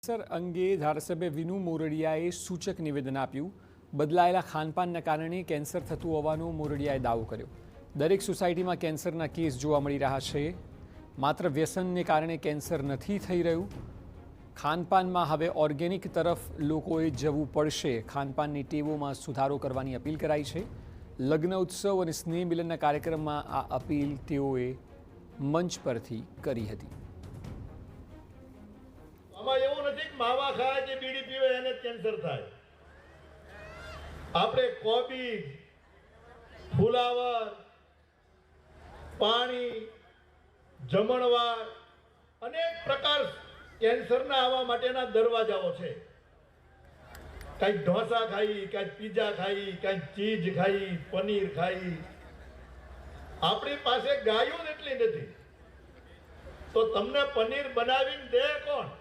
Cancer અંગે ધારાસભ્ય વિનુ મોરડિયાએ સૂચક નિવેદન આપ્યું. બદલાયેલા ખાનપાનના કારણે કેન્સર થતું હોવાનો મોરડિયાએ દાવો કર્યો. દરેક સોસાયટીમાં કેન્સરના કેસ જોવા મળી રહ્યા છે. માત્ર વ્યસનને કારણે કેન્સર નથી થઈ રહ્યું. ખાનપાનમાં હવે ઓર્ગેનિક તરફ લોકોએ જવું પડશે. ખાનપાનની ટેવોમાં સુધારો કરવાની અપીલ કરાઈ છે. લગ્ન ઉત્સવ અને સ્નેહ મિલનના કાર્યક્રમમાં આ અપીલ તેઓએ મંચ પરથી કરી હતી. આમાં એવું નથી કે માવા ખાય કે બીડી પીવે એને કેન્સર થાય. આપણે કોબી, ફુલાવર, પાણી, જમણવાર અનેક પ્રકાર કેન્સરના આવવા માટેના દરવાજાઓ છે. કાંઈક ઢોસા ખાઈ, કાંઈક પીઝા ખાઈ, કાંઈક ચીઝ ખાઈ, પનીર ખાઈ. આપણી પાસે ગાયો જ એટલી નથી તો તમને પનીર બનાવીને દે કોણ?